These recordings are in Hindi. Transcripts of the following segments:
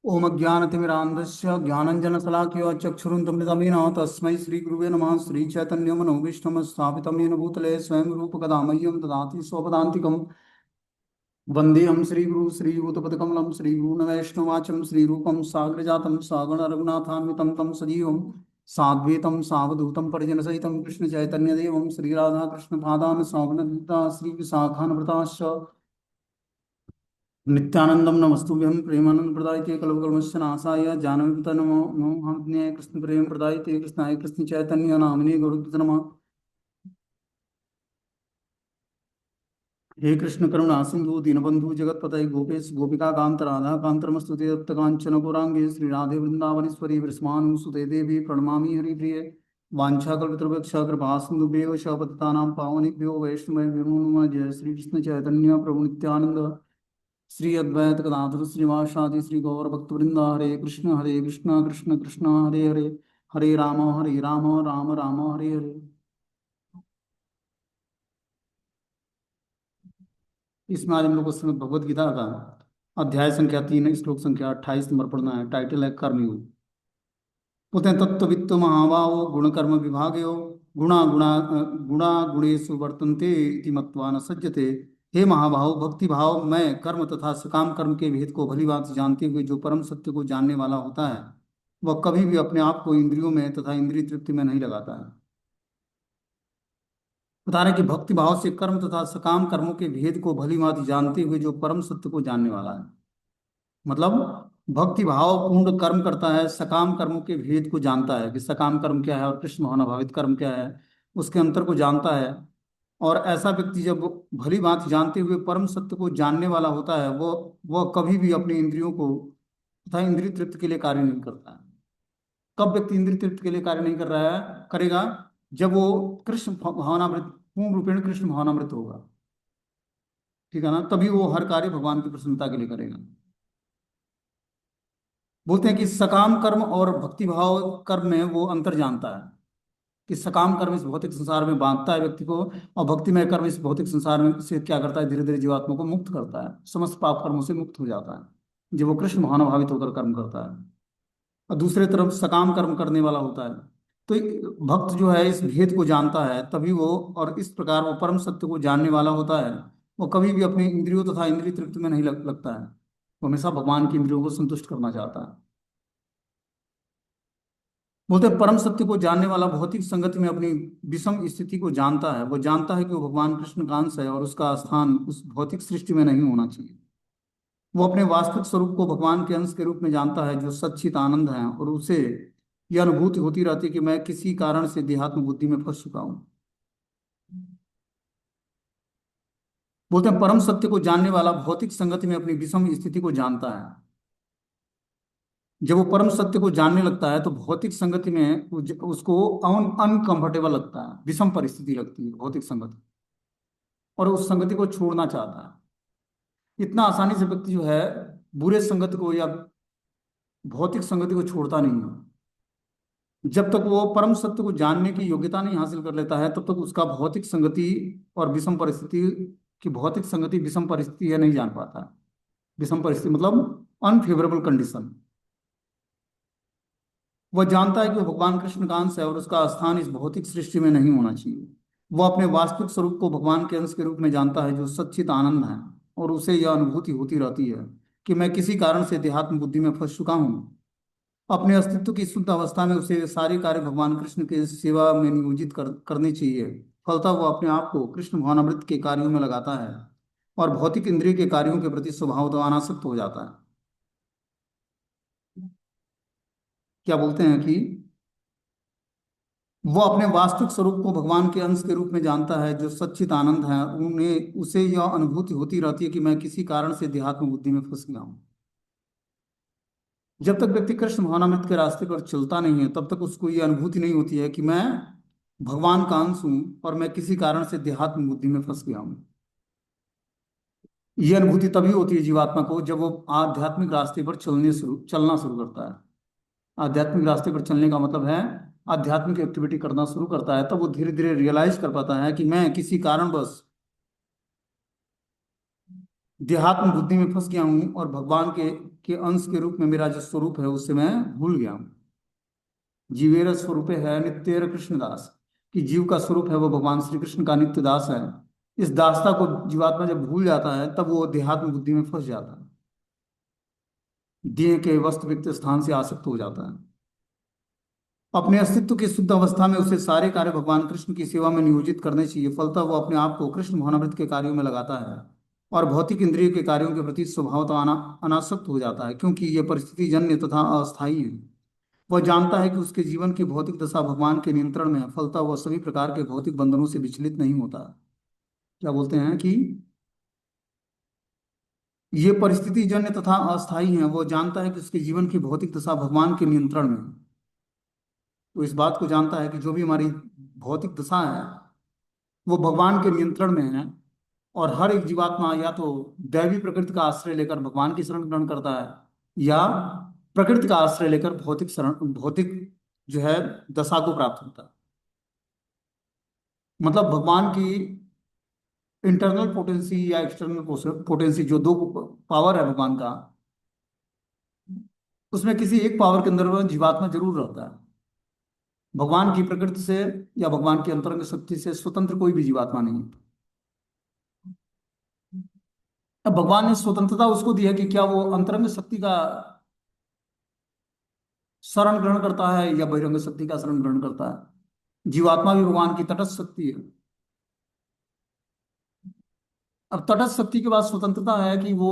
ओम अज्ञानतिमिरान्धस्य ज्ञानञ्जनशलाकया चक्षुरुन्मिलितमेन तस्मै श्रीगुरुवे नमः। श्रीचैतन्यमनोभीष्टं स्थापितं येन भूतले स्वयं रूपकदा मह्यं ददाति स्वपदान्तिकं। वन्देऽहं श्रीगुरुं श्रीयुतपदकमलं श्रीगुरून् वैष्णवाचं श्रीरूपं साग्रजातं सागणरघुनाथान्वितं तं सजीवं साद्वैतं सावधूतं परिजनसहितं कृष्णचैतन्यदेवं श्रीराधाकृष्णपादान् स्वामिनन्दिता श्रीविशाखान्विताश्च नित्यानंदम नमस्तुभ्यं प्रेमानंद प्रदायते कलवकल्मस्य नाशाय जानवीत नमो नमः कृष्ण प्रेम प्रदायते कृष्णाय कृष्ण चैतन्य नामिने गौरभक्त नमः। हे कृष्ण करुणा सिंधु दीनबंधु जगतपतये गोपेश गोपिका कांत राधा कांत नमस्तुते तप्त कांचन गौरांगे श्री राधे वृंदावनेश्वरी विस्मानुसुते देवी प्रणमामि हरिप्रिये। वाञ्छाकल्पतरुभ्यश्च कृपा सिन्धुभ्यो पतितानां पावनेभ्यो वैष्णवेभ्यो नमो नमः। जय श्री कृष्ण चैतन्य प्रभु नित्यानंद श्री अद्वैत गदाधर श्रीवासादि श्री गौर भक्तवृंद। हरे कृष्ण कृष्ण कृष्ण हरे हरे, हरे राम राम राम हरे हरे। इसमें आज हम लोग को श्रीमद् भगवद गीता का अध्याय संख्या 3 श्लोक संख्या 28 नंबर पढ़ना है। टाइटल है कर्मयोग। बोलते हैं तत्ववित्त महाभावो गुण कर्म विभागयो गुणा गुणेषु वर्तन्ते इति मत्वा न सज्जते। हे महाभाव, भक्ति भाव में कर्म तथा सकाम कर्म के भेद को भली बात जानते हुए जो परम सत्य को जानने वाला होता है वह कभी भी अपने आप को इंद्रियों में तथा इंद्रिय तृप्ति में नहीं लगाता है। बता रहे हैं कि भक्ति भाव से कर्म तथा सकाम कर्मों के भेद को भली भांति जानते हुए जो परम सत्य को जानने वाला है, मतलब भक्ति भाव पूर्ण कर्म करता है, सकाम कर्मों के भेद को जानता है कि सकाम कर्म क्या है और कृष्ण भावनाभावित कर्म क्या है, उसके अंतर को जानता है। और ऐसा व्यक्ति जब भली बात जानते हुए परम सत्य को जानने वाला होता है वह कभी भी अपनी इंद्रियों को तथा इंद्रिय तृप्ति के लिए कार्य नहीं करता है। कब व्यक्ति इंद्रिय तृप्ति के लिए कार्य नहीं कर रहा है करेगा? जब वो कृष्ण भावनामृत पूर्ण रूपेण कृष्ण भावनामृत होगा, ठीक है ना, तभी वो हर कार्य भगवान की प्रसन्नता के लिए करेगा। बोलते हैं कि सकाम कर्म और भक्ति भाव कर्म में वो अंतर जानता है कि सकाम कर्म इस भौतिक संसार में बांधता है व्यक्ति को, और भक्तिमय कर्म इस भौतिक संसार में से क्या करता है, धीरे धीरे जीवात्मा को मुक्त करता है, समस्त पाप कर्मों से मुक्त हो जाता है जब वो कृष्ण भावनाभावित होकर कर्म करता है। और दूसरे तरफ सकाम कर्म करने वाला होता है। तो भक्त जो है इस भेद को जानता है तभी वो, और इस प्रकार वो परम सत्य को जानने वाला होता है। वो कभी भी अपने इंद्रियों तथा इंद्रिय तृप्ति में नहीं लगता है। वो हमेशा भगवान की इंद्रियों को संतुष्ट करना चाहता है। बोलते हैं परम सत्य को जानने वाला भौतिक संगति में अपनी विषम स्थिति को जानता है। वो जानता है कि वो भगवान कृष्ण का अंश है और उसका स्थान उस भौतिक सृष्टि में नहीं होना चाहिए। वो अपने वास्तविक स्वरूप को भगवान के अंश के रूप में जानता है जो सच्चित आनंद है, और उसे यह अनुभूति होती रहती है कि मैं किसी कारण से देहात्म बुद्धि में फंस चुका हूँ। बोलते हैं परम सत्य को जानने वाला भौतिक संगति में अपनी विषम स्थिति को जानता है। जब वो परम सत्य को जानने लगता है तो भौतिक संगति में उसको अनकंफर्टेबल लगता है, विषम परिस्थिति लगती है भौतिक संगति, और उस संगति को छोड़ना चाहता है। इतना आसानी से व्यक्ति जो है बुरे संगति को या भौतिक संगति को छोड़ता नहीं है। जब तक वो परम सत्य को जानने की योग्यता नहीं हासिल कर लेता है तब तक उसका भौतिक संगति और विषम परिस्थिति की भौतिक संगति विषम परिस्थिति है नहीं जान पाता। विषम परिस्थिति मतलब अनफेवरेबल कंडीशन। वह जानता है कि वो भगवान कृष्ण का अंश है और उसका स्थान इस भौतिक सृष्टि में नहीं होना चाहिए। वह अपने वास्तविक स्वरूप को भगवान के अंश के रूप में जानता है जो सच्चित आनंद है, और उसे यह अनुभूति होती रहती है कि मैं किसी कारण से देहात्म बुद्धि में फंस चुका हूँ। अपने अस्तित्व की शुद्ध अवस्था में उसे सारे कार्य भगवान कृष्ण के सेवा में नियोजित करने चाहिए। फलतः वो अपने आप को कृष्ण भावनामृत के कार्यों में लगाता है और भौतिक इंद्रिय के कार्यों के प्रति स्वभावतः अनासक्त हो जाता है। क्या बोलते हैं कि वो अपने वास्तविक स्वरूप को भगवान के अंश के रूप में जानता है जो सच्चित आनंद है। उन्हें उसे यह अनुभूति होती रहती है कि मैं किसी कारण से देहात्म बुद्धि में फंस गया हूँ। जब तक व्यक्ति कृष्ण भावनामृत के रास्ते पर चलता नहीं है तब तक उसको ये अनुभूति नहीं होती है कि मैं भगवान का अंश हूँ और मैं किसी कारण से देहात्म बुद्धि में फंस गया हूँ। ये अनुभूति तभी होती है जीवात्मा को जब वो आध्यात्मिक रास्ते पर चलना शुरू करता है। आध्यात्मिक रास्ते पर चलने का मतलब है आध्यात्मिक एक्टिविटी करना शुरू करता है। तब वो धीरे धीरे रियलाइज कर पाता है कि मैं किसी कारणवश देहात्म बुद्धि में फंस गया हूँ और भगवान के अंश के रूप में मेरा जो स्वरूप है उससे मैं भूल गया हूँ। जीवेर स्वरूप है नित्य कृष्णदास, कि जीव का स्वरूप है वो भगवान श्री कृष्ण का नित्य दास है। इस दासता को जीवात्मा जब भूल जाता है तब वो देहात्म बुद्धि में फंस जाता है, देह के वास्तविक स्थान से आसक्त हो जाता है। अपने अस्तित्व की शुद्ध अवस्था में उसे सारे कार्य भगवान कृष्ण की सेवा में नियोजित करने चाहिए, फलतः वो अपने आप को कृष्ण भावनामृत के कार्यों में लगाता है और भौतिक इंद्रिय के कार्यों के प्रति स्वभावतः अनासक्त हो जाता है, क्योंकि ये परिस्थिति जन्य तथा अस्थायी है। वह जानता है कि उसके जीवन की भौतिक दशा भगवान के नियंत्रण में है, फलतः वह सभी प्रकार के भौतिक बंधनों से विचलित नहीं होता। क्या बोलते हैं कि ये परिस्थिति जन्य तथा अस्थायी है, वो जानता है कि उसके जीवन की भौतिक दशा भगवान के नियंत्रण में है। तो इस बात को जानता है कि जो भी हमारी भौतिक दशा है वो भगवान के नियंत्रण में है, और हर एक जीवात्मा या तो दैवी प्रकृति का आश्रय लेकर भगवान की शरण ग्रहण करता है, या प्रकृति का आश्रय लेकर भौतिक जो है दशा को प्राप्त होता है। मतलब भगवान की इंटरनल पोटेंसी या एक्सटर्नल पोटेंसी, जो दो पावर है भगवान का, उसमें किसी एक पावर के अंदर वह जीवात्मा जरूर रहता है। भगवान की प्रकृति से या भगवान की अंतरंग शक्ति से स्वतंत्र कोई भी जीवात्मा नहीं है। अब भगवान ने स्वतंत्रता उसको दी है कि क्या वो अंतरंग शक्ति का शरण ग्रहण करता है या बहिरंग शक्ति का शरण ग्रहण करता है। जीवात्मा भी भगवान की तटस्थ शक्ति है। अब तटस्थ शक्ति के बाद स्वतंत्रता है कि वो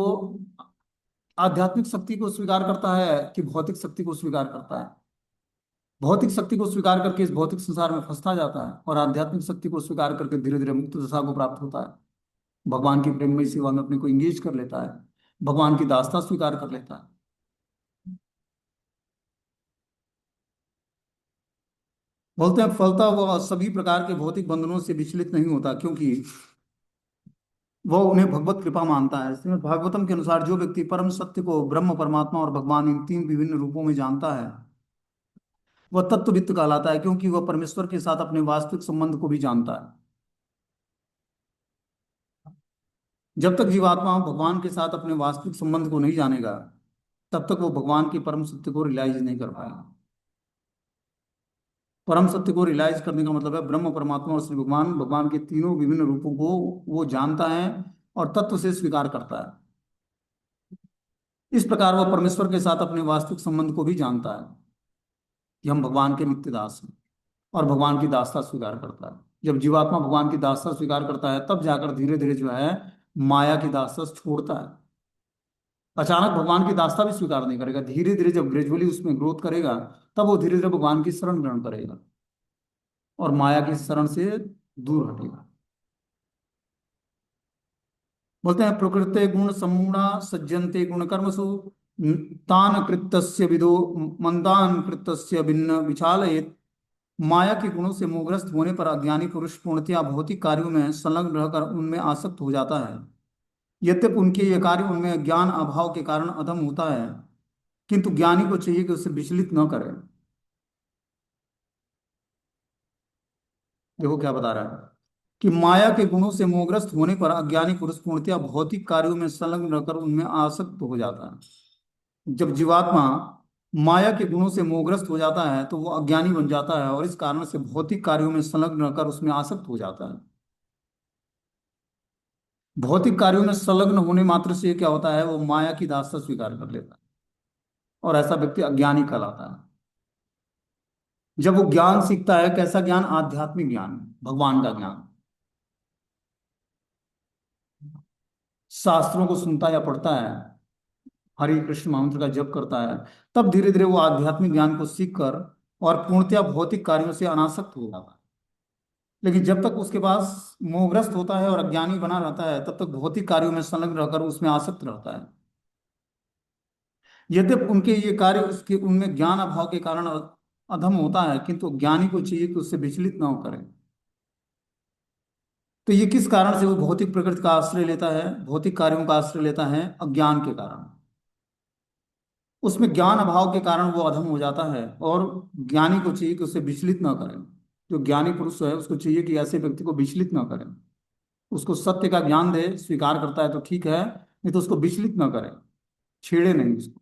आध्यात्मिक शक्ति को स्वीकार करता है कि भौतिक शक्ति को स्वीकार करता है। भौतिक शक्ति को स्वीकार करके इस भौतिक संसार में फंसता जाता है, और आध्यात्मिक शक्ति को स्वीकार करके धीरे धीरे मुक्त दशा को प्राप्त होता है। भगवान की प्रेममय सेवा में अपने को इंगेज कर लेता है, भगवान की दासता स्वीकार कर लेता है। बोलते हैं फलता वह सभी प्रकार के भौतिक बंधनों से विचलित नहीं होता, क्योंकि वह उन्हें भगवत कृपा मानता है। इसमें भागवतम के अनुसार जो व्यक्ति परम सत्य को ब्रह्म परमात्मा और भगवान इन तीन विभिन्न रूपों में जानता है वह तत्ववित्त कहलाता है, क्योंकि वह परमेश्वर के साथ अपने वास्तविक संबंध को भी जानता है। जब तक जीवात्मा भगवान के साथ अपने वास्तविक संबंध को नहीं जानेगा तब तक वो भगवान के परम सत्य को रियलाइज नहीं कर पाएगा। परम सत्य को रियलाइज करने का मतलब है ब्रह्म परमात्मा और श्री भगवान भगवान के तीनों विभिन्न रूपों को वो जानता है और तत्व से स्वीकार करता है। इस प्रकार वह परमेश्वर के साथ अपने वास्तविक संबंध को भी जानता है कि हम भगवान के नित्य दास हैं, और भगवान की दासता स्वीकार करता है। जब जीवात्मा भगवान की दासता स्वीकार करता है तब जाकर धीरे धीरे जो है माया की दासता छोड़ता है। अचानक भगवान की दासता भी स्वीकार नहीं करेगा, धीरे धीरे जब ग्रेजुअली उसमें ग्रोथ करेगा तब वो धीरे धीरे भगवान की शरण ग्रहण करेगा और माया की शरण से दूर हटेगा। बोलते हैं प्रकृते गुण समूढ़ा सज्जन्ते गुण कर्मसु तान कृतस्य विदो मंदान कृतस्य भिन्न विचालयेत। माया के गुणों से मोहग्रस्त होने पर अज्ञानी पुरुष पूर्णतया भौतिक कार्यों में संलग्न रहकर उनमें आसक्त हो जाता है। यद्यपि उनके ये कार्य उनमें ज्ञान अभाव के कारण अधम होता है, किंतु ज्ञानी को चाहिए कि उसे विचलित न करे। देखो क्या बता रहा है कि माया के गुणों से मोहग्रस्त होने पर अज्ञानी पुरुष पूर्णतया भौतिक कार्यों में संलग्न रहकर उनमें आसक्त हो जाता है। जब जीवात्मा माया के गुणों से मोहग्रस्त हो जाता है तो वो अज्ञानी बन जाता है, और इस कारण से भौतिक कार्यों में संलग्न रहकर उसमें आसक्त हो जाता है। भौतिक कार्यों में संलग्न होने मात्र से क्या होता है, वो माया की दासता स्वीकार कर लेता है, और ऐसा व्यक्ति अज्ञानी कहलाता है। जब वो ज्ञान सीखता है, कैसा ज्ञान, आध्यात्मिक ज्ञान, भगवान का ज्ञान, शास्त्रों को सुनता या पढ़ता है, हरे कृष्ण महामंत्र का जप करता है, तब धीरे धीरे वो आध्यात्मिक ज्ञान को सीख कर और पूर्णतया भौतिक कार्यों से अनासक्त हो जाता है। लेकिन जब तक उसके पास मोहग्रस्त होता है और अज्ञानी बना रहता है तब तक भौतिक कार्यों में संलग्न रहकर उसमें आसक्त रहता है। यद्यपि उनके ये कार्य उसके उनमें ज्ञान अभाव के कारण अधम होता है, किंतु ज्ञानी को चाहिए कि उससे विचलित ना हो करे। तो ये किस कारण से वो भौतिक प्रकृति का आश्रय लेता है, भौतिक कार्यों का आश्रय लेता है, अज्ञान के कारण। उसमें ज्ञान अभाव के कारण वो अधम हो जाता है, और ज्ञानी को चाहिए कि उसे विचलित ना करें। जो ज्ञानी पुरुष है उसको चाहिए कि ऐसे व्यक्ति को विचलित ना करें, उसको सत्य का ज्ञान दे, स्वीकार करता है तो ठीक है, नहीं तो उसको विचलित ना करे, छेड़े नहीं उसको।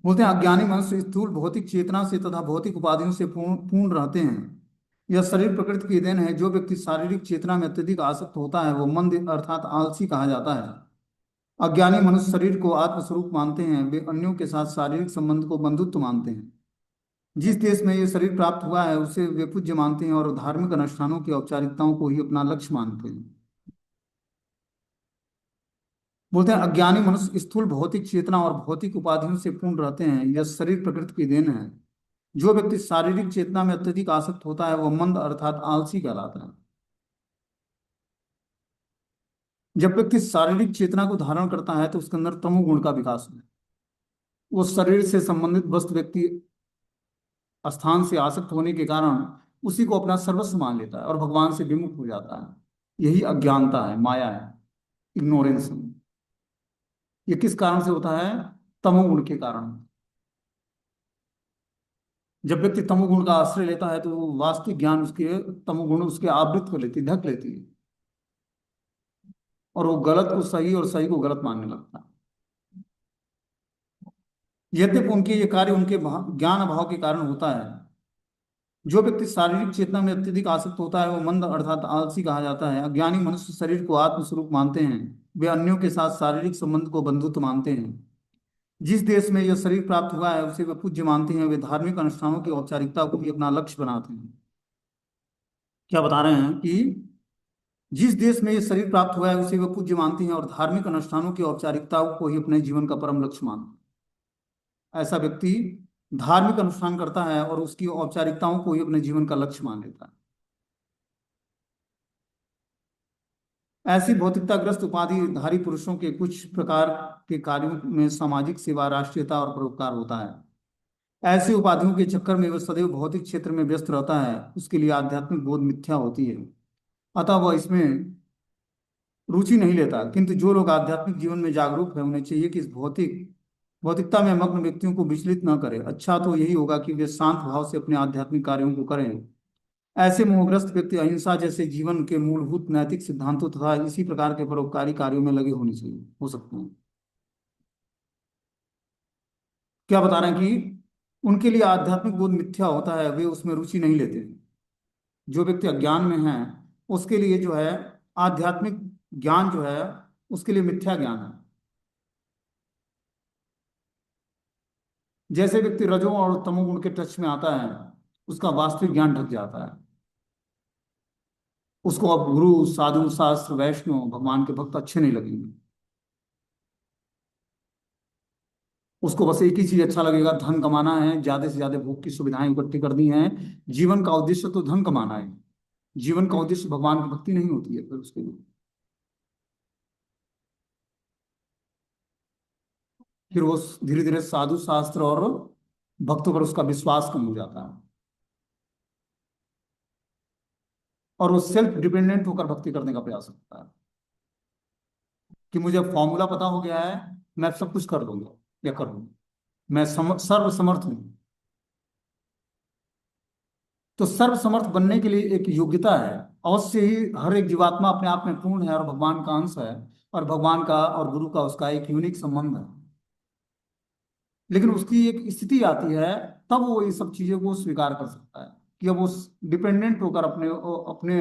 बोलते हैं अज्ञानी मनुष्य स्थूल भौतिक चेतना से तथा भौतिक उपाधियों से पूर्ण पूर्ण रहते हैं। यह शरीर प्रकृति की देन है। जो व्यक्ति शारीरिक चेतना में अत्यधिक आसक्त होता है वो मंद अर्थात आलसी कहा जाता है। अज्ञानी मनुष्य शरीर को आत्मस्वरूप मानते हैं। वे अन्यों के साथ शारीरिक संबंध को बंधुत्व मानते हैं। जिस देश में ये शरीर प्राप्त हुआ है उसे वे पूज्य मानते हैं और धार्मिक अनुष्ठानों की औपचारिकताओं को ही अपना लक्ष्य मानते हैं। बोलते हैं अज्ञानी मनुष्य स्थूल भौतिक चेतना और भौतिक उपाधियों से पूर्ण रहते हैं। यह शरीर प्रकृति की देन है। जो व्यक्ति शारीरिक चेतना में अत्यधिक आसक्त होता है वह मंद अर्थात आलसी कहलाता है। जब व्यक्ति शारीरिक चेतना को धारण करता है तो उसके अंदर तमोगुण का विकास होता है। वो शरीर से संबंधित वस्तु व्यक्ति स्थान से आसक्त होने के कारण उसी को अपना सर्वस्व मान लेता है और भगवान से विमुख हो जाता है। यही अज्ञानता है, माया है, इग्नोरेंस। ये किस कारण से होता है? तमोगुण के कारण। जब व्यक्ति तमोगुण का आश्रय लेता है तो वो वास्तविक ज्ञान उसके तमोगुण उसके आवृत कर लेती, ढक लेती है, और वो गलत को सही और सही को गलत मानने लगता है। यद्यपि उनके ये कार्य उनके ज्ञान अभाव के कारण होता है। जो व्यक्ति शारीरिक चेतना में अत्यधिक आसक्त होता है वो मंद अर्थात आलसी कहा जाता है। अज्ञानी मनुष्य शरीर को आत्मस्वरूप मानते हैं। वे अन्यों के साथ शारीरिक संबंध को बंधुत्व मानते हैं। जिस देश में यह शरीर प्राप्त हुआ है उसे वे पूज्य मानते हैं। वे धार्मिक अनुष्ठानों की औपचारिकता को भी अपना लक्ष्य बनाते हैं। क्या बता रहे हैं कि जिस देश में यह शरीर प्राप्त हुआ है उसे वे पूज्य मानते हैं और धार्मिक अनुष्ठानों की औपचारिकताओं को ही अपने जीवन का परम लक्ष्य मानते हैं। ऐसा व्यक्ति धार्मिक अनुष्ठान करता है और उसकी औपचारिकताओं को ही अपने जीवन का लक्ष्य मान लेता है। ऐसी भौतिकताग्रस्त उपाधिधारी पुरुषों के कुछ प्रकार के कार्यों में सामाजिक सेवा, राष्ट्रीयता और परोपकार होता है। ऐसी उपाधियों के चक्कर में वह सदैव भौतिक क्षेत्र में व्यस्त रहता है। उसके लिए आध्यात्मिक बोध मिथ्या होती है, अतः वह इसमें रुचि नहीं लेता। किंतु जो लोग आध्यात्मिक जीवन में जागरूक है उन्हें चाहिए कि इस भौतिकता में मग्न व्यक्तियों को विचलित न करें। अच्छा तो यही होगा कि वे शांत भाव से अपने आध्यात्मिक कार्यों को करें। ऐसे मोहग्रस्त व्यक्ति अहिंसा जैसे जीवन के मूलभूत नैतिक सिद्धांतों तथा इसी प्रकार के परोपकारी कार्यों में लगे होने चाहिए हो सकते हैं। क्या बता रहे हैं कि उनके लिए आध्यात्मिक बोध मिथ्या होता है, वे उसमें रुचि नहीं लेते। जो व्यक्ति अज्ञान में है उसके लिए जो है आध्यात्मिक ज्ञान जो है उसके लिए मिथ्या ज्ञान है। जैसे व्यक्ति रजो और तमोगुण के टच में आता है उसका वास्तविक ज्ञान ढक जाता है। उसको अब गुरु, साधु, शास्त्र, वैष्णव, भगवान के भक्त अच्छे नहीं लगेंगे। उसको बस एक ही चीज अच्छा लगेगा, धन कमाना है, ज्यादा से ज्यादा भोग की सुविधाएं इकट्ठी करनी है। जीवन का उद्देश्य तो धन कमाना है। जीवन का उद्देश्य भगवान की भक्ति नहीं होती है फिर उसके लिए। फिर वो धीरे धीरे साधु, शास्त्र और भक्तों पर उसका विश्वास कम हो जाता है और वो सेल्फ डिपेंडेंट होकर भक्ति करने का प्रयास करता है कि मुझे फॉर्मूला पता हो गया है, मैं सब कुछ कर दूंगा या कर लूंगा, मैं सर्व समर्थ हूँ। तो सर्व समर्थ बनने के लिए एक योग्यता है। अवश्य ही हर एक जीवात्मा अपने आप में पूर्ण है और भगवान का अंश है, और भगवान का और गुरु का उसका एक यूनिक संबंध है। लेकिन उसकी एक स्थिति आती है तब वो ये सब चीजों को स्वीकार कर सकता है कि अब वो डिपेंडेंट होकर अपने अपने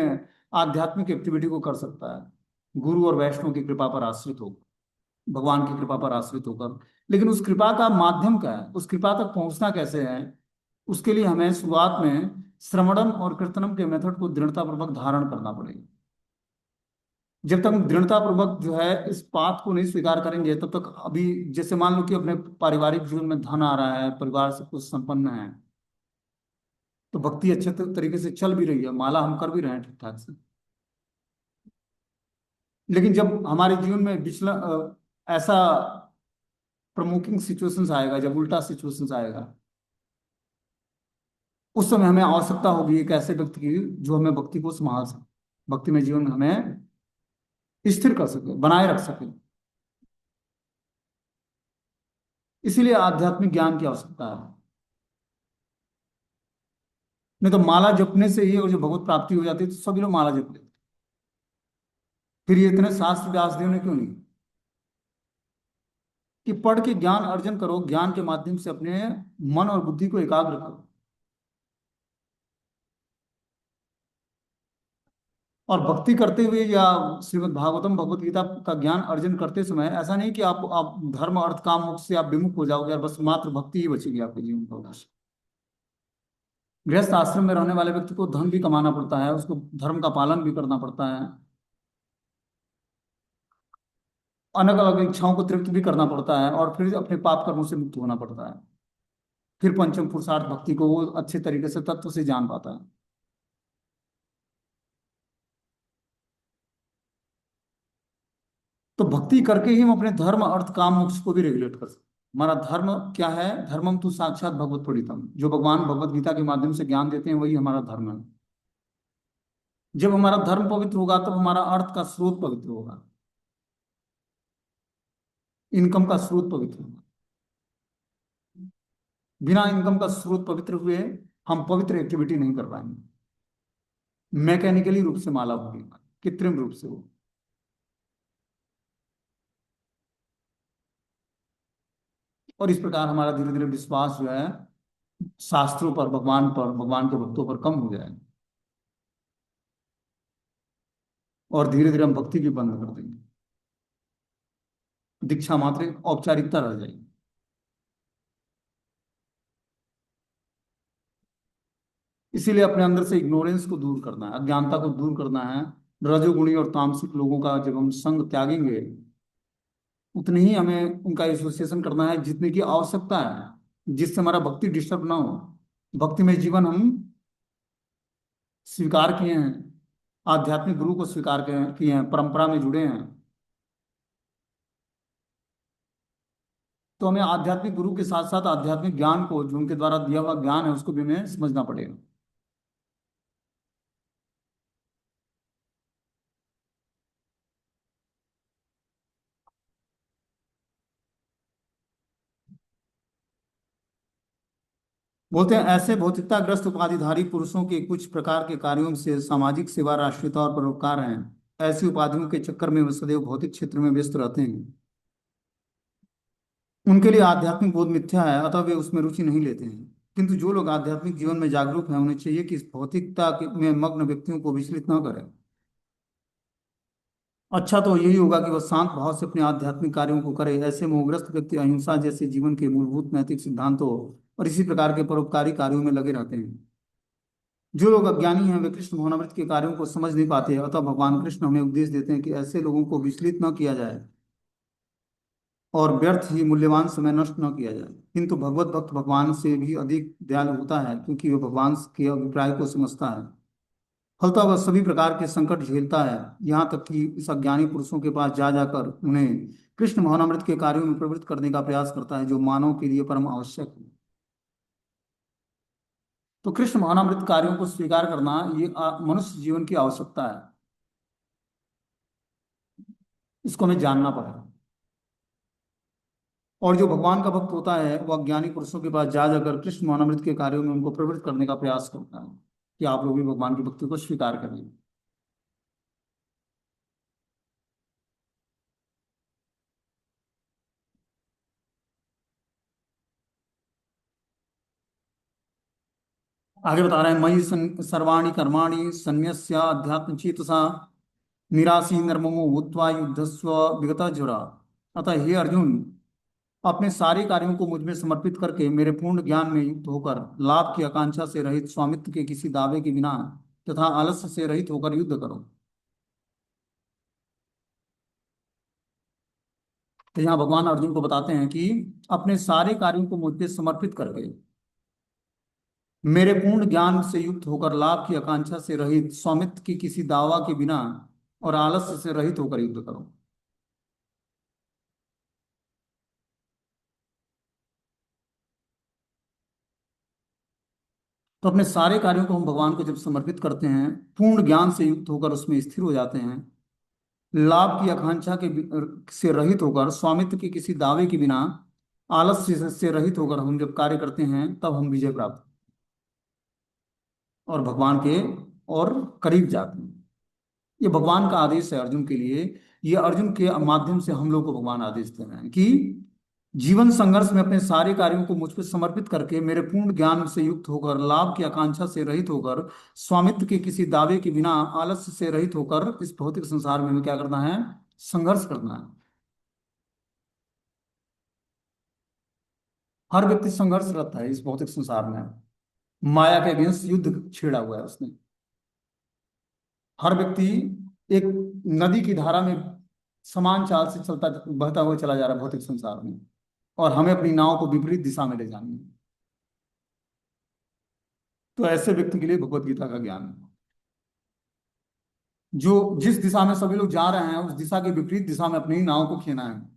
आध्यात्मिक एक्टिविटी को कर सकता है, गुरु और वैष्णव की कृपा पर आश्रित होकर, भगवान की कृपा पर आश्रित होकर। लेकिन उस कृपा का माध्यम क्या है, उस कृपा तक पहुंचना कैसे है? उसके लिए हमें शुरुआत में श्रवणम और कीर्तनम के मेथड को दृढ़तापूर्वक धारण करना पड़ेगा। जब तक हम दृढ़तापूर्वक जो है इस बात को नहीं स्वीकार करेंगे तब तक, अभी जैसे मान लो कि अपने पारिवारिक जीवन में धन आ रहा है, परिवार से कुछ संपन्न है, तो भक्ति अच्छे तरीके से चल भी रही है, माला हम कर भी रहे हैं ठीक ठाक से। लेकिन जब हमारे जीवन में ऐसा प्रमोकिंग सिचुएशंस आएगा, जब उल्टा सिचुएशंस आएगा, उस समय हमें आवश्यकता होगी एक ऐसे व्यक्ति की जो हमें भक्ति को संभाल सके, भक्ति में जीवन हमें स्थिर कर सके, बनाए रख सके। इसीलिए आध्यात्मिक ज्ञान की आवश्यकता है। नहीं तो माला जपने से ही और जो भगवत प्राप्ति हो जाती है तो सभी लोग माला जप लेते हैं। फिर ये इतने शास्त्र व्यासदेव ने क्यों नहीं, कि पढ़ के ज्ञान अर्जन करो, ज्ञान के माध्यम से अपने मन और बुद्धि को एकाग्र करो। और भक्ति करते हुए या श्रीमद् भागवतम भगवत गीता का ज्ञान अर्जन करते समय ऐसा नहीं कि आप धर्म अर्थ काम मोक्ष से आप विमुख हो जाओगे और बस मात्र भक्ति ही बचेगी आपके जीवन का उद्देश्य। गृहस्थ आश्रम में रहने वाले व्यक्ति को धन भी कमाना पड़ता है, उसको धर्म का पालन भी करना पड़ता है, अलग अलग इच्छाओं को तृप्त भी करना पड़ता है, और फिर अपने पाप कर्मों से मुक्त होना पड़ता है। फिर पंचम पुरुषार्थ भक्ति को वो अच्छे तरीके से तत्व से जान पाता है। तो भक्ति करके ही हम अपने धर्म अर्थ काम मोक्ष को भी रेगुलेट कर सकते हैं। हमारा धर्म क्या है? धर्मम तो साक्षात भगवत प्रणीतम, जो भगवान भगवत गीता के माध्यम से ज्ञान देते हैं वही हमारा धर्म है। जब हमारा धर्म पवित्र होगा तब हमारा अर्थ का स्रोत पवित्र होगा, इनकम का स्रोत पवित्र होगा। बिना इनकम का स्रोत पवित्र हुए हम पवित्र एक्टिविटी नहीं कर पाएंगे, मैकेनिकली रूप से माला होगी, कृत्रिम रूप से हो। और इस प्रकार हमारा धीरे धीरे विश्वास जो है शास्त्रों पर, भगवान पर, भगवान के भक्तों पर कम हो जाएगा, और धीरे धीरे हम भक्ति भी बंद कर देंगे, दीक्षा मात्र एक औपचारिकता रह जाएगी। इसीलिए अपने अंदर से इग्नोरेंस को दूर करना है, अज्ञानता को दूर करना है। रजोगुणी और तामसिक लोगों का जब हम संग त्यागेंगे, उतने ही हमें उनका एसोसिएशन करना है जितने की आवश्यकता है, जिससे हमारा भक्ति डिस्टर्ब ना हो। भक्ति में जीवन हम स्वीकार किए हैं, आध्यात्मिक गुरु को स्वीकार किए हैं, परंपरा में जुड़े हैं, तो हमें आध्यात्मिक गुरु के साथ साथ आध्यात्मिक ज्ञान को, जो उनके द्वारा दिया हुआ ज्ञान है, उसको भी हमें समझना पड़ेगा। बोलते हैं ऐसे भौतिकताग्रस्त उपाधिधारी पुरुषों के कुछ प्रकार के कार्यों से सामाजिक सेवा, राष्ट्रीयता और परोपकार हैं। ऐसी उपाधियों के चक्कर में वे सदैव भौतिक क्षेत्र में व्यस्त रहते हैं। उनके लिए आध्यात्मिक बोध मिथ्या है, अतः वे उसमें रुचि नहीं लेते हैं। किंतु जो लोग आध्यात्मिक जीवन में जागरूक हैं, उन्हें चाहिए कि इस में मग्न व्यक्तियों को विचलित न करें। अच्छा तो यही होगा कि वह शांत भाव से अपने आध्यात्मिक कार्यों को करे। ऐसे मोहग्रस्त व्यक्ति अहिंसा जैसे जीवन के मूलभूत नैतिक सिद्धांतों और इसी प्रकार के परोपकारी कार्यों में लगे रहते हैं। जो लोग अज्ञानी हैं वे कृष्ण भवनामृत के कार्यों को समझ नहीं पाते, अतः भगवान कृष्ण हमें उपदेश देते हैं कि ऐसे लोगों को विचलित न किया जाए और व्यर्थ ही मूल्यवान समय नष्ट न किया जाए। किंतु भगवत भक्त भगवान से भी अधिक दयालु होता है, क्योंकि वह भगवान के अभिप्राय को समझता है। फलतः वह सभी प्रकार के संकट झेलता है, यहाँ तक कि इस अज्ञानी पुरुषों के पास जा जाकर उन्हें कृष्ण भवनामृत के कार्यों में प्रवृत्त करने का प्रयास करता है, जो मानव के लिए परम आवश्यक है। तो कृष्ण भवनामृत कार्यों को स्वीकार करना ये मनुष्य जीवन की आवश्यकता है, इसको हमें जानना पड़ेगा। और जो भगवान का भक्त होता है वह अज्ञानी पुरुषों के पास जा जाकर कृष्ण भवनामृत के कार्यों में उनको प्रवृत्त करने का प्रयास करता है कि आप लोग भी भगवान की भक्ति को स्वीकार करें। आगे बता रहे हैं, मयि सर्वाणि कर्माणि संन्यस्य अध्यात्म चेतसा निराशी निर्ममो भूत्वा युद्धस्व विगत ज्वरा। अतः हे अर्जुन, अपने सारे कार्यों को मुझ में समर्पित करके मेरे पूर्ण ज्ञान में युक्त होकर लाभ की आकांक्षा से रहित, स्वामित्व के किसी दावे के बिना तथा आलस्य से रहित होकर युद्ध करो। तो यहाँ भगवान अर्जुन को बताते हैं कि अपने सारे कार्यों को मुझ पे समर्पित करके मेरे पूर्ण ज्ञान से युक्त होकर लाभ की आकांक्षा से रहित, स्वामित्व की किसी दावा के बिना और आलस्य से रहित होकर युद्ध करो। तो अपने सारे कार्यों को हम भगवान को जब समर्पित करते हैं, पूर्ण ज्ञान से युक्त होकर उसमें स्थिर हो जाते हैं, लाभ की आकांक्षा से रहित होकर, स्वामित्व के किसी दावे के बिना, आलस्य से रहित होकर हम जब कार्य करते हैं, तब हम विजय प्राप्त और भगवान के और करीब जाते हैं। ये भगवान का आदेश है अर्जुन के लिए। ये अर्जुन के माध्यम से हम लोग को भगवान आदेश दे रहे हैं कि जीवन संघर्ष में अपने सारे कार्यों को मुझ पर समर्पित करके मेरे पूर्ण ज्ञान से युक्त होकर, लाभ की आकांक्षा से रहित होकर, स्वामित्व के किसी दावे के बिना, आलस्य से रहित होकर इस भौतिक संसार में हमें क्या करना है? संघर्ष करना है। हर व्यक्ति संघर्ष रहता है इस भौतिक संसार में। माया के अगेंस्ट युद्ध छेड़ा हुआ है उसने। हर व्यक्ति एक नदी की धारा में समान चाल से चलता बहता हुआ चला जा रहा है भौतिक संसार में, और हमें अपनी नाव को विपरीत दिशा में ले जानी है। तो ऐसे व्यक्ति के लिए भगवत गीता का ज्ञान है। जो जिस दिशा में सभी लोग जा रहे हैं उस दिशा के विपरीत दिशा में अपनी नाव को खेना है।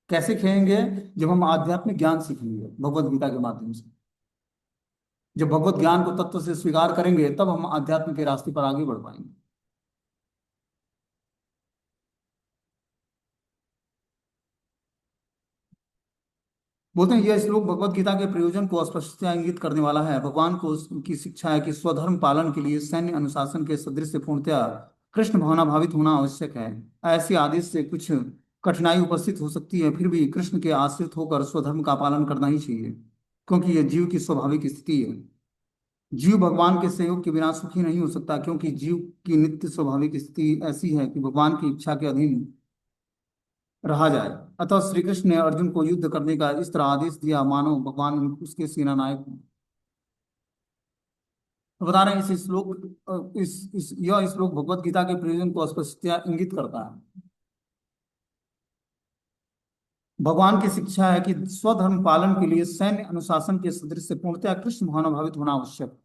कैसे खेलेंगे? जब हम आध्यात्मिक ज्ञान सीखेंगे भगवत गीता के माध्यम से। जब भगवत ज्ञान को तत्व से स्वीकार करेंगे तब हम आध्यात्म के रास्ते पर आगे बढ़ पाएंगे। बोलते हैं यह श्लोक भगवत गीता के प्रयोजन को स्पष्टतया इंगित करने वाला है। भगवान को की शिक्षा है कि स्वधर्म पालन के लिए सैन्य अनुशासन के सदृश पूर्णतया कृष्ण भावनाभावित होना आवश्यक है। ऐसे आदेश से कुछ कठिनाई उपस्थित हो सकती है, फिर भी कृष्ण के आश्रित होकर स्वधर्म का पालन करना ही चाहिए, क्योंकि यह जीव की स्वाभाविक स्थिति है। जीव भगवान के सहयोग के बिना सुखी नहीं हो सकता, क्योंकि जीव की नित्य स्वाभाविक स्थिति ऐसी है कि भगवान की इच्छा के अधीन रहा जाए। अतः श्री कृष्ण ने अर्जुन को युद्ध करने का इस तरह आदेश दिया मानो भगवान उसके सेना नायक हों। तो बता रहे हैं इस श्लोक इस यह श्लोक भगवत गीता के प्रयोजन को स्पष्टतया इंगित करता है। भगवान की शिक्षा है कि स्वधर्म पालन के लिए सैन्य अनुशासन के सदृश से पूर्णतया कृष्ण भावनाभावित होना आवश्यक।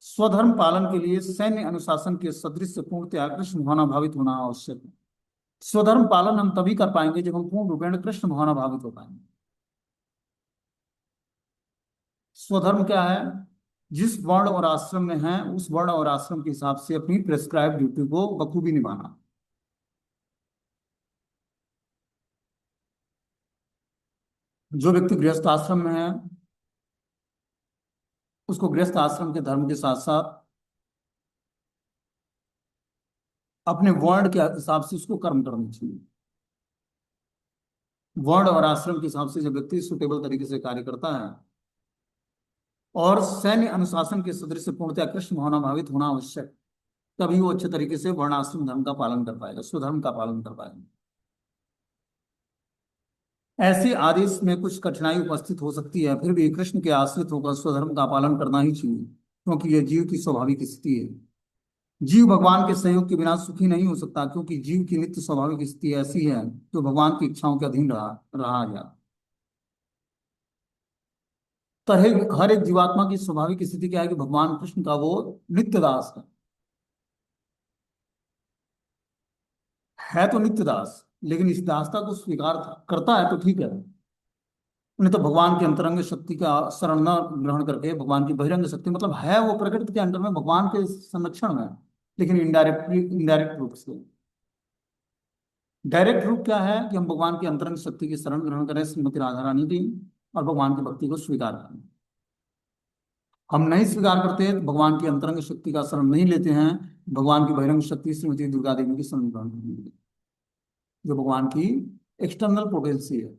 स्वधर्म पालन के लिए सैन्य अनुशासन के सदृश से पूर्णतया कृष्ण भावनाभावित होना आवश्यक है। स्वधर्म पालन हम तभी कर पाएंगे जब हम पूर्ण रूपेण कृष्ण भावनाभावित हो पाएंगे। स्वधर्म क्या है? जिस वर्ण और आश्रम में है उस वर्ण और आश्रम के हिसाब से अपनी प्रेस्क्राइब ड्यूटी को बखूबी निभाना। जो व्यक्ति गृहस्थ आश्रम में है उसको गृहस्थ आश्रम के धर्म के साथ साथ अपने वर्ण के हिसाब से उसको कर्म करना चाहिए। वर्ण और आश्रम के हिसाब से जब व्यक्ति सुटेबल तरीके से कार्य करता है और सैन्य अनुशासन के सदृश से पूर्णतया कृष्ण भावना भावित होना आवश्यक, तभी वो अच्छे तरीके से वर्णाश्रम धर्म का पालन कर पाएगा, स्वधर्म का पालन कर पाएगा। ऐसे आदेश में कुछ कठिनाई उपस्थित हो सकती है, फिर भी कृष्ण के आश्रित होकर स्वधर्म का पालन करना ही चाहिए, क्योंकि यह जीव की स्वाभाविक स्थिति है। जीव भगवान के सहयोग के बिना सुखी नहीं हो सकता, क्योंकि जीव की नित्य स्वाभाविक स्थिति ऐसी है जो भगवान की इच्छाओं के अधीन रहा रहा गया। तो हर एक जीवात्मा की स्वाभाविक स्थिति क्या है कि भगवान कृष्ण का वो नित्य दास है तो नित्य दास, लेकिन इस दासता को स्वीकार करता है तो ठीक है। नहीं तो भगवान की अंतरंग शक्ति का शरण न ग्रहण करके भगवान की बहिरंग शक्ति, मतलब है वो प्रकृति के अंडर में भगवान के संरक्षण में, लेकिन इनडायरेक्ट रूप से। डायरेक्ट रूप क्या है कि हम भगवान की अंतरंग शक्ति की शरण ग्रहण करें, श्रीमती राधा रानी की, और भगवान की भक्ति को स्वीकार करें। हम नहीं स्वीकार करते, भगवान की अंतरंग शक्ति का शरण नहीं लेते हैं, भगवान की बहिरंग शक्ति श्रीमती दुर्गा देवी की शरण ग्रहण करेंगे, जो भगवान की एक्सटर्नल पोटेंसी है।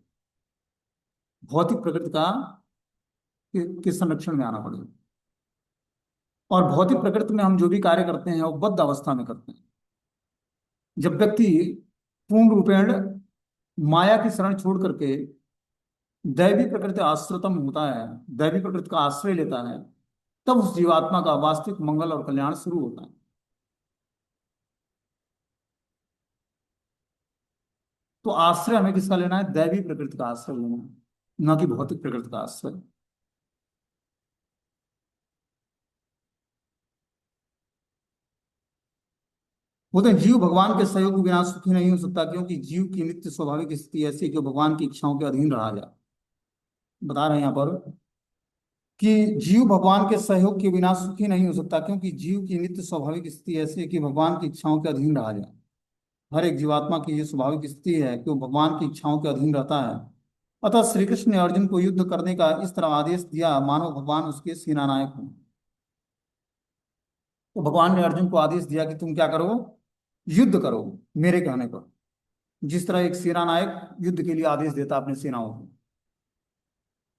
भौतिक प्रकृति का के संरक्षण में आना पड़ेगा। और भौतिक प्रकृति में हम जो भी कार्य करते हैं वो बद्ध अवस्था में करते हैं। जब व्यक्ति पूर्ण रूपेण माया की शरण छोड़ करके दैवी प्रकृति आश्रितम होता है, दैवी प्रकृति का आश्रय लेता है, तब उस जीवात्मा का वास्तविक मंगल और कल्याण शुरू होता है। तो आश्रय हमें किसका लेना है? दैवी प्रकृति का आश्रय लेना है, न कि भौतिक प्रकृति का आश्रय। बोलते हैं जीव भगवान के सहयोग के बिना सुखी नहीं हो सकता, क्योंकि जीव की नित्य स्वाभाविक स्थिति ऐसी है कि वो भगवान की इच्छाओं के अधीन रहा जाए। बता रहे हैं यहाँ पर कि जीव भगवान के सहयोग के बिना सुखी नहीं हो सकता, क्योंकि जीव की नित्य स्वाभाविक स्थिति ऐसी है कि भगवान की इच्छाओं के अधीन रहा जाए। हर एक जीवात्मा की ये स्वाभाविक स्थिति है कि वो भगवान की इच्छाओं के अधीन रहता है। अतः श्री कृष्ण ने अर्जुन को युद्ध करने का इस तरह आदेश दिया मानो भगवान उसके सेनानायक हों। तो भगवान ने अर्जुन को आदेश दिया कि तुम क्या करो, युद्ध करो मेरे कहने पर। जिस तरह एक सेना नायक युद्ध के लिए आदेश देता अपनी सेनाओं को।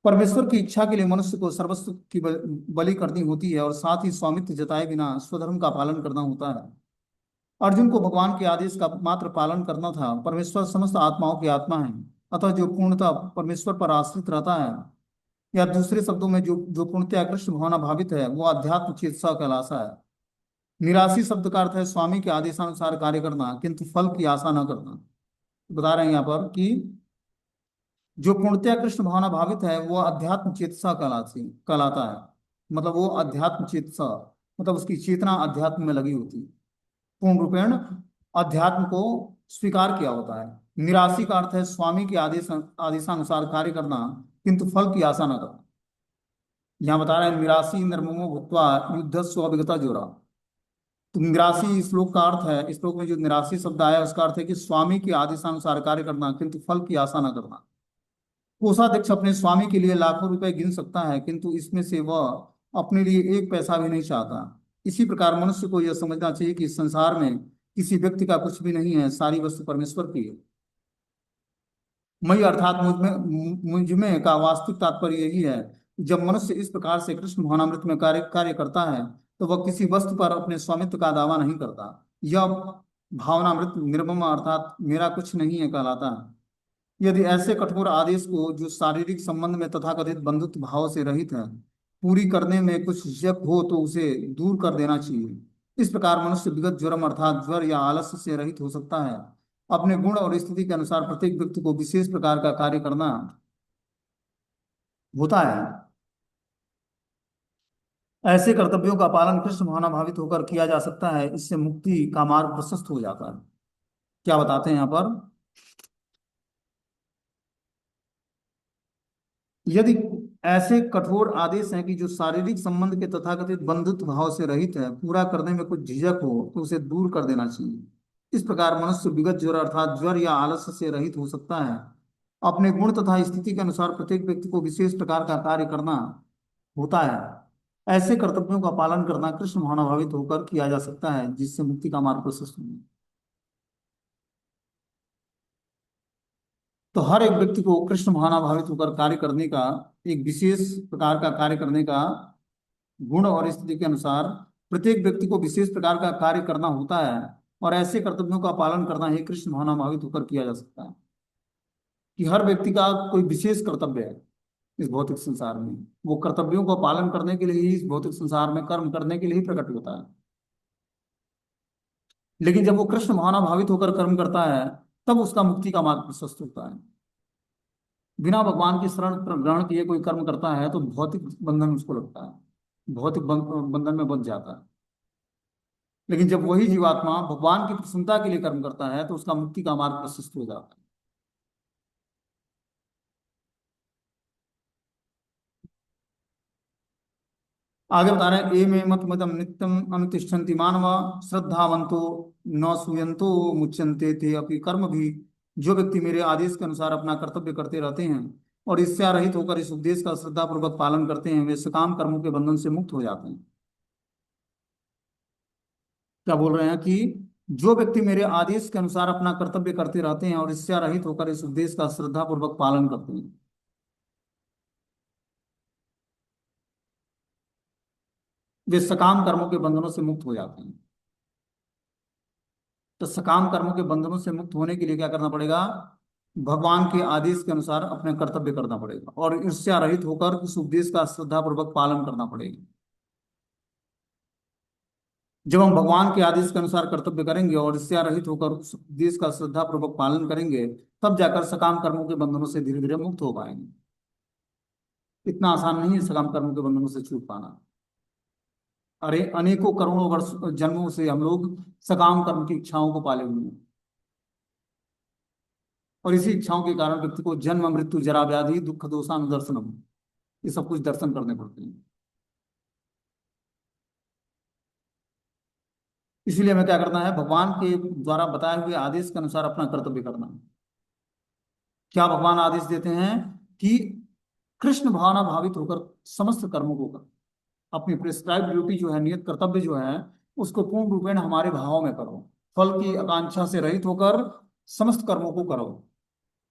परमेश्वर की इच्छा के लिए मनुष्य को सर्वस्व की बलि करनी होती है और साथ ही स्वामित्व जताए बिना स्वधर्म का पालन करना होता है। अर्जुन को भगवान के आदेश का मात्र पालन करना था। परमेश्वर समस्त आत्माओं की आत्मा है। अतः जो पूर्णतः परमेश्वर पर आश्रित रहता है, या दूसरे शब्दों में जो जो पूर्णतया कृष्ण भावना भावित है, वो अध्यात्म चेतसा कहलाता है। निराशी शब्द का अर्थ है स्वामी के आदेशानुसार कार्य करना किंतु फल की आशा न करना। बता रहे हैं यहाँ पर कि जो पूर्णतया कृष्ण भावना भावित है वो अध्यात्म चेतसा कहलाता है। मतलब वो अध्यात्म चेतसा, मतलब उसकी चेतना अध्यात्म में लगी होती है। पूर्ण रूपेण अध्यात्म को स्वीकार किया होता है। निराशी का अर्थ है स्वामी के आदेशानुसार कार्य करना किंतु फल की आशा न करना। यहाँ बता रहे हैं निराशी निर्ममो भूत्वा युद्धस्व अभिगता जोरा। तो निराशी इस श्लोक का अर्थ है, इस श्लोक में जो निराशी शब्द आया है उसका अर्थ है कि स्वामी के आदेशानुसार कार्य करना किंतु फल की आशा न करना। कोषाध्यक्ष अपने स्वामी के लिए लाखों रुपए गिन सकता है किंतु इसमें से वह अपने लिए एक पैसा भी नहीं चाहता। इसी प्रकार मनुष्य को यह समझना चाहिए कि इस संसार में किसी व्यक्ति का कुछ भी नहीं है, सारी वस्तु परमेश्वर की है। मई अर्थात मुझ में का वास्तविक तात्पर्य यही है। जब मनुष्य इस प्रकार से कृष्ण भावनामृत में कार्य कार्य करता है तो वह किसी वस्तु पर अपने स्वामित्व का दावा नहीं करता। यह भावनामृत निर्मम अर्थात मेरा कुछ नहीं है कहलाता है। यदि ऐसे कठोर आदेश को जो शारीरिक संबंध में तथाकथित बंधुत्व भाव से रहित है पूरी करने में कुछ झिझक हो तो उसे दूर कर देना चाहिए। इस प्रकार मनुष्य विगत ज्वरम अर्थात ज्वर या आलस्य से रहित हो सकता है। अपने गुण और स्थिति के अनुसार प्रत्येक व्यक्ति को विशेष प्रकार का कार्य करना होता है। ऐसे कर्तव्यों का पालन कृष्ण भावना भावित होकर किया जा सकता है। इससे मुक्ति का मार्ग प्रशस्त हो जाता है। क्या बताते हैं यहाँ पर, यदि ऐसे कठोर आदेश हैं कि जो शारीरिक संबंध के तथाकथित बंधुत्व भाव से रहित है पूरा करने में कुछ झिझक हो तो उसे दूर कर देना चाहिए। इस प्रकार मनुष्य विगत ज्वर अर्थात ज्वर या आलस्य से रहित हो सकता है। अपने गुण तथा स्थिति के अनुसार प्रत्येक व्यक्ति को विशेष प्रकार का कार्य करना होता है। ऐसे कर्तव्यों का पालन करना कृष्ण भावनाभावित होकर किया जा सकता है जिससे मुक्ति का मार्ग प्रशस्त हो। तो हर एक व्यक्ति को कृष्ण भावनाभावित होकर कार्य करने का, एक विशेष प्रकार का कार्य करने का, गुण और स्थिति के अनुसार प्रत्येक व्यक्ति को विशेष प्रकार का कार्य करना होता है। और ऐसे कर्तव्यों का पालन करना ही कृष्ण भावनाभावित होकर किया जा सकता है। कि हर व्यक्ति का कोई विशेष कर्तव्य है इस भौतिक संसार में। वो कर्तव्यों को पालन करने के लिए ही इस भौतिक संसार में कर्म करने के लिए ही प्रकट होता है। लेकिन जब वो कृष्ण भावना भावित होकर कर्म करता है तब उसका मुक्ति का मार्ग प्रशस्त होता है। बिना भगवान की शरण ग्रहण किए कोई कर्म करता है तो भौतिक बंधन उसको लगता है, भौतिक बंधन में बंध जाता है। लेकिन जब वही जीवात्मा भगवान की प्रसन्नता के लिए कर्म करता है तो उसका मुक्ति का मार्ग प्रशस्त हो जाता है। आगे बता रहे हैं ए मे मत मदम नित्यम अनुतिष्ठन्ति मानव श्रद्धावंतो न सूयंतो मुच्यन्ते थे अपि कर्म भी। जो व्यक्ति मेरे आदेश के अनुसार अपना कर्तव्य करते रहते हैं और इससे रहित होकर इस उपदेश का श्रद्धा पूर्वक पालन करते हैं वे सकाम कर्मों के बंधन से मुक्त हो जाते हैं। क्या बोल रहे हैं कि जो व्यक्ति मेरे आदेश के अनुसार अपना कर्तव्य करते रहते हैं और इससे रहित होकर इस उपदेश का श्रद्धा पूर्वक पालन करते हैं वे सकाम कर्मों के बंधनों से मुक्त हो जाते हैं। तो सकाम कर्मों के बंधनों से मुक्त होने के लिए क्या करना पड़ेगा, भगवान के आदेश के अनुसार अपने कर्तव्य करना पड़ेगा और ईर्ष्या रहित होकर उस उपदेश का श्रद्धा पूर्वक पालन करना पड़ेगा। जब हम भगवान के आदेश के अनुसार कर्तव्य करेंगे और ईर्ष्या रहित होकर उस उपदेश का श्रद्धा पूर्वक पालन करेंगे तब जाकर सकाम कर्मों के बंधनों से धीरे धीरे मुक्त हो पाएंगे। इतना आसान नहीं है सकाम कर्मों के बंधनों से छूट पाना। अरे अनेकों करोड़ों वर्ष जन्मों से हम लोग सकाम कर्म की इच्छाओं को पाले हुए हैं और इसी इच्छाओं के कारण व्यक्ति को जन्म मृत्यु जरा व्याधि दुख दोषानुदर्शनम ये सब कुछ दर्शन करने पड़ते हैं। इसीलिए हमें क्या करना है, भगवान के द्वारा बताए हुए आदेश के अनुसार अपना कर्तव्य करना है। क्या भगवान आदेश देते हैं कि कृष्ण भावना भावित होकर समस्त कर्मों को कर, अपनी प्रिस्क्राइब ड्यूटी जो है, नियत कर्तव्य जो है उसको पूर्ण रूपेण हमारे भाव में करो। फल की आकांक्षा से रहित होकर समस्त कर्मों को करो,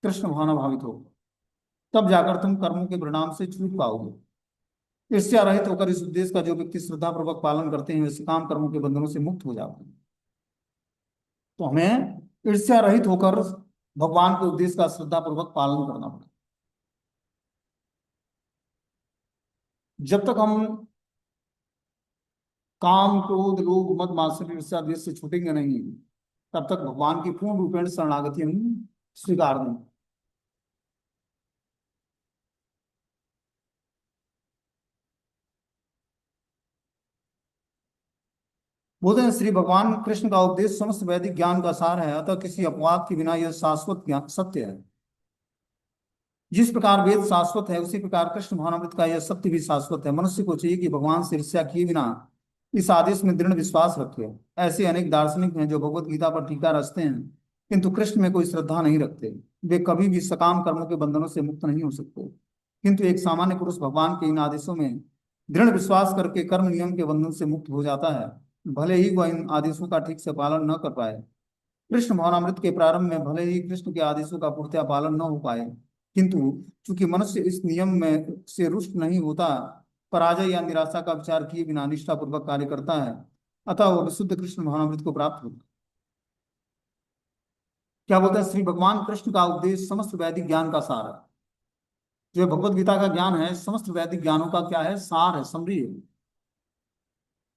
कृष्ण भावना भावित हो। तब जाकर तुम कर्मों के परिणाम से छूट पाओगे। ईर्ष्या रहित होकर इस उद्देश्य का जो व्यक्ति श्रद्धा पूर्वक पालन करते हैं, वे काम कर्मों के बंधनों से मुक्त हो जाते हैं। तो हमें ईर्ष्या रहित होकर भगवान के उद्देश्य का श्रद्धा पूर्वक पालन करना पड़ेगा। जब तक हम काम क्रोध लोभ मद मात्सर्य ईर्ष्या द्वेष से छूटेंगे नहीं, तब तक भगवान की पूर्ण रूपेण शरणागति हम स्वीकार नहीं। बोलते हैं श्री भगवान कृष्ण का उपदेश समस्त वैदिक ज्ञान का सार है, अतः किसी अपवाद के बिना यह शाश्वत ज्ञान सत्य है। जिस प्रकार वेद शाश्वत है, उसी प्रकार कृष्ण भावनामृत का यह सत्य भी शाश्वत है। मनुष्य को चाहिए कि भगवान से ईर्ष्या किए बिना इस आदेश में दृढ़ विश्वास रखे। ऐसे अनेक दार्शनिक हैं जो भगवत गीता पर टीका रचते हैं, किंतु कृष्ण में कोई श्रद्धा नहीं रखते। वे कभी भी सकाम कर्मों के बंधनों से मुक्त नहीं हो सकते। किंतु एक सामान्य पुरुष भगवान के इन आदेशों में दृढ़ विश्वास करके कर्म नियम के बंधन से मुक्त हो जाता है, भले ही वह इन आदेशों का ठीक से पालन न कर पाए। कृष्ण भावनामृत के प्रारंभ में भले ही कृष्ण के आदेशों का पूर्णतः पालन न हो पाए, किंतु चूंकि मनुष्य इस नियम में से रुष्ट नहीं होता, पराजय या निराशा का विचार किए बिना निष्ठापूर्वक कार्य करता है, अतः वह विशुद्ध कृष्ण भावनामृत को प्राप्त होता है। क्या बोलते हैं, श्री भगवान कृष्ण का उपदेश समस्त वैदिक ज्ञान का सार है। जो भगवत गीता का ज्ञान है, समस्त वैदिक ज्ञानों का क्या है, सार है, समरी है।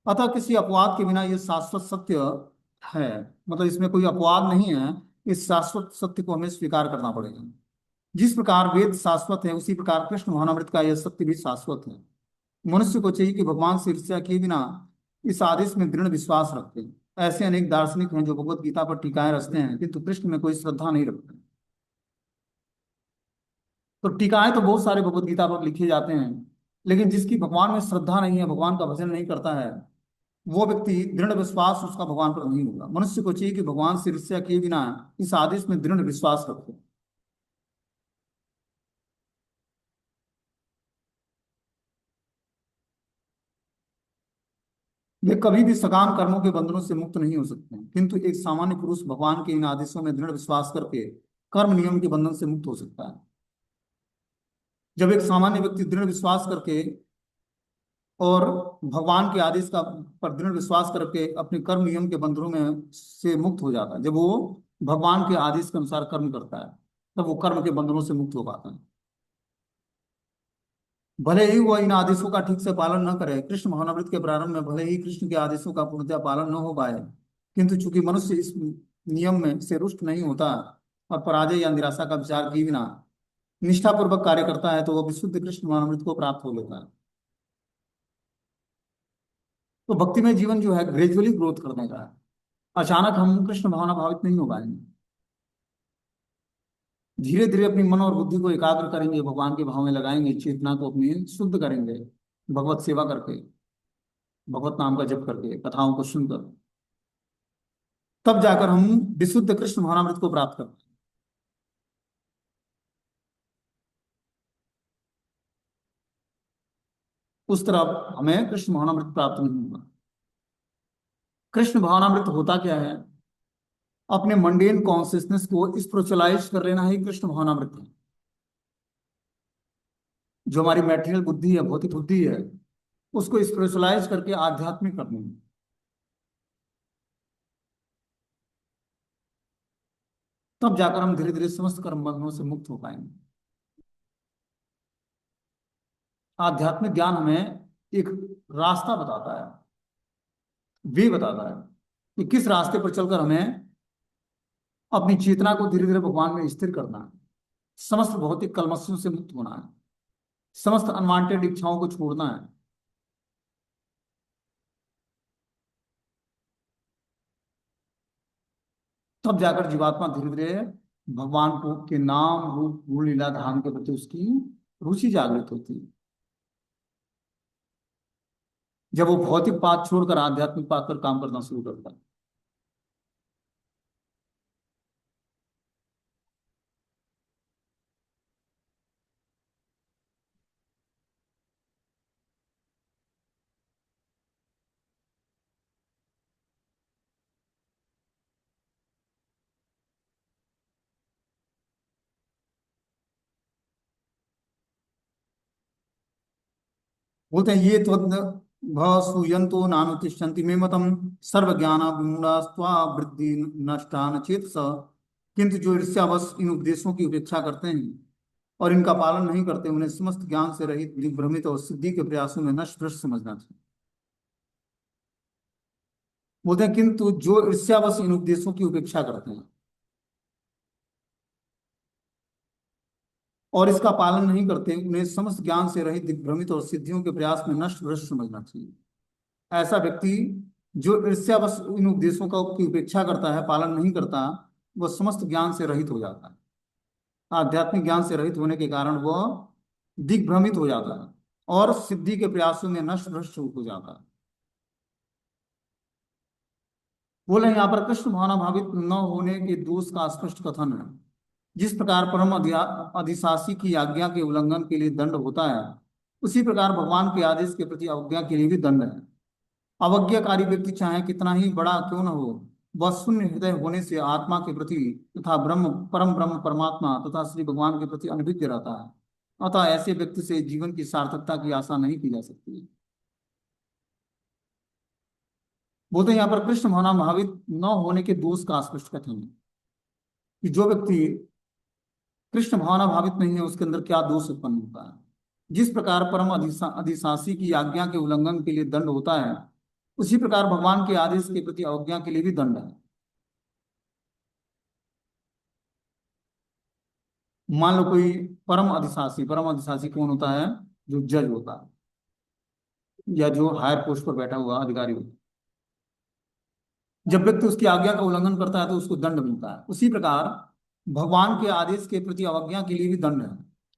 अतः किसी अपवाद के बिना यह शाश्वत सत्य है। मतलब इसमें कोई अपवाद नहीं है। इस शाश्वत सत्य को हमें स्वीकार करना पड़ेगा। जिस प्रकार वेद शाश्वत है, उसी प्रकार कृष्ण भावनामृत का यह सत्य भी शाश्वत है। मनुष्य को चाहिए कि भगवान से ईर्ष्या किए बिना इस आदेश में दृढ़ विश्वास रखते। ऐसे अनेक दार्शनिक हैं जो भगवत गीता पर टीकाएं रचते हैं, किंतु कृष्ण में कोई श्रद्धा नहीं रखते। तो टीकाएं तो बहुत सारे भगवत गीता पर लिखे जाते हैं, लेकिन जिसकी भगवान में श्रद्धा नहीं है, भगवान का भजन नहीं करता है, वो व्यक्ति दृढ़ विश्वास उसका भगवान पर नहीं होगा। मनुष्य को चाहिए कि भगवान से ईर्ष्या किए बिना इस आदेश में दृढ़ विश्वास रखे। वे कभी भी सकाम कर्मों के बंधनों से मुक्त नहीं हो सकते हैं, किंतु एक सामान्य पुरुष भगवान के इन आदेशों में दृढ़ विश्वास करके कर्म नियम के बंधन से मुक्त हो सकता है। जब एक सामान्य व्यक्ति दृढ़ विश्वास करके और भगवान के आदेश का पर दृढ़ विश्वास करके अपने कर्म नियम के बंधनों में से मुक्त हो जाता है, जब वो भगवान के आदेश के अनुसार कर्म करता है, तब वो कर्म के बंधनों से मुक्त हो पाता है। भले ही वह इन आदेशों का ठीक से पालन न करे, कृष्ण भावनामृत के प्रारंभ में भले ही कृष्ण के आदेशों का पूर्णतः पालन न हो पाए, किंतु चूंकि मनुष्य इस नियम में से रुष्ट नहीं होता और पराजय या निराशा का विचार किए बिना निष्ठापूर्वक कार्य करता है, तो वह विशुद्ध कृष्ण भावनामृत को प्राप्त हो लेता है। तो भक्ति में जीवन जो है ग्रेजुअली ग्रोथ करने का है। अचानक हम कृष्ण भावना भावित नहीं हो पाएंगे। धीरे धीरे अपनी मन और बुद्धि को एकाग्र करेंगे, भगवान के भाव में लगाएंगे, चेतना को अपनी शुद्ध करेंगे, भगवत सेवा करके, भगवत नाम का जप करके, कथाओं को सुनकर, तब जाकर हम विशुद्ध कृष्ण भावनामृत को प्राप्त करते हैं। उस तरफ हमें कृष्ण भावनामृत प्राप्त नहीं होगा। कृष्ण भावनामृत होता क्या है? अपने मंडेन कॉन्शियसनेस को स्पिरिचुअलाइज कर लेना ही कृष्ण भावनामृत है। जो हमारी मैटेरियल बुद्धि है, भौतिक बुद्धि है, उसको स्पिरिचुअलाइज करके आध्यात्मिक करनी है। तब जाकर हम धीरे धीरे समस्त कर्म बंधनों से मुक्त हो पाएंगे। आध्यात्मिक ज्ञान हमें एक रास्ता बताता है, वे बताता है कि किस रास्ते पर चलकर हमें अपनी चेतना को धीरे धीरे भगवान में स्थिर करना है, समस्त भौतिक कलमशों से मुक्त होना है, समस्त अनवांटेड इच्छाओं को छोड़ना है। तब जाकर जीवात्मा धीरे धीरे भगवान को के नाम रूप गुण लीला धाम के प्रति उसकी रुचि जागृत होती है। जब वो भौतिक पाठ छोड़कर आध्यात्मिक पाठ पर काम करना शुरू करता है। बोलते हैं ये तो भूयंतो नानुतिष्ठन्ति मे मतम सर्वज्ञान विमूढ़ास्त्वा वृद्धि नष्टान चेत स। किंतु जो ईर्ष्यावश इन उपदेशों की उपेक्षा करते हैं और इनका पालन नहीं करते, उन्हें समस्त ज्ञान से रहित दिग्भ्रमित और सिद्धि के प्रयासों में नष्ट भ्रष्ट समझना चाहिए। बोलते हैं किंतु जो ईर्ष्यावश इन उपदेशों की उपेक्षा करते हैं और इसका पालन नहीं करते, उन्हें समस्त ज्ञान से रहित दिग्भ्रमित और सिद्धियों के प्रयास में नष्ट भ्रष्ट समझना चाहिए। ऐसा व्यक्ति जो ईर्ष्यावश इन उपदेशों का की उपेक्षा करता है, पालन नहीं करता, वह समस्त ज्ञान से रहित हो जाता है। आध्यात्मिक ज्ञान से रहित होने के कारण वह दिग्भ्रमित हो जाता है और सिद्धि के प्रयासों में नष्ट भ्रष्ट हो जाता है। बोले यहाँ पर कृष्ण भावना भावित न होने के दोष का स्पष्ट कथन है। जिस प्रकार परम अधिशासी की आज्ञा के उल्लंघन के लिए दंड होता है, उसी प्रकार भगवान के आदेश के प्रति अवज्ञा के लिए भी दंड है। अवज्ञाकारी व्यक्ति चाहे कितना ही बड़ा क्यों न हो, वह शून्य हृदय होने से आत्मा के प्रति तथा परम ब्रह्म परमात्मा तथा श्री भगवान के प्रति अनभिज्ञ रहता है। अतः ऐसे व्यक्ति से जीवन की सार्थकता की आशा नहीं की जा सकती। बोलते हैं यहाँ पर कृष्ण भावना भावित न होने के दोष का स्पष्ट कथन है कि जो व्यक्ति कृष्ण भावना भावित नहीं है, उसके अंदर क्या दोष उत्पन्न होता है। जिस प्रकार परम अधिशासी की आज्ञा के उल्लंघन के लिए दंड होता है, उसी प्रकार भगवान के आदेश के प्रति अवज्ञा के लिए भी दंड है। मान लो कोई परम अधिशासी कौन होता है? जो जज होता है या जो हायर पोस्ट पर बैठा हुआ अधिकारी होता है। जब व्यक्ति उसकी आज्ञा का उल्लंघन करता है तो उसको दंड मिलता है। उसी प्रकार भगवान के आदेश के प्रति अवज्ञा के लिए भी दंड है।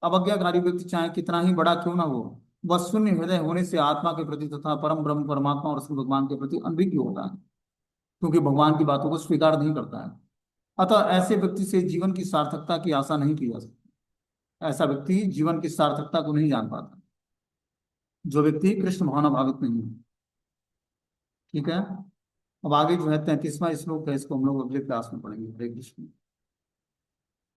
अवज्ञाकारी व्यक्ति चाहे कितना ही बड़ा क्यों ना हो, वह शून्य हृदय होने से आत्मा के प्रति तथा परम ब्रह्म परमात्मा और श्री भगवान के प्रति अनभिज्ञ होता है, क्योंकि भगवान की बातों को स्वीकार नहीं करता है। अतः ऐसे व्यक्ति से जीवन की सार्थकता की आशा नहीं की जा सकती। ऐसा व्यक्ति जीवन की सार्थकता को नहीं जान पाता, जो व्यक्ति कृष्ण भावना भावित नहीं है। ठीक है। अब आगे जो है 33वां श्लोक है, इसको हम लोग अगले क्लास में पढ़ेंगे। हरे कृष्ण।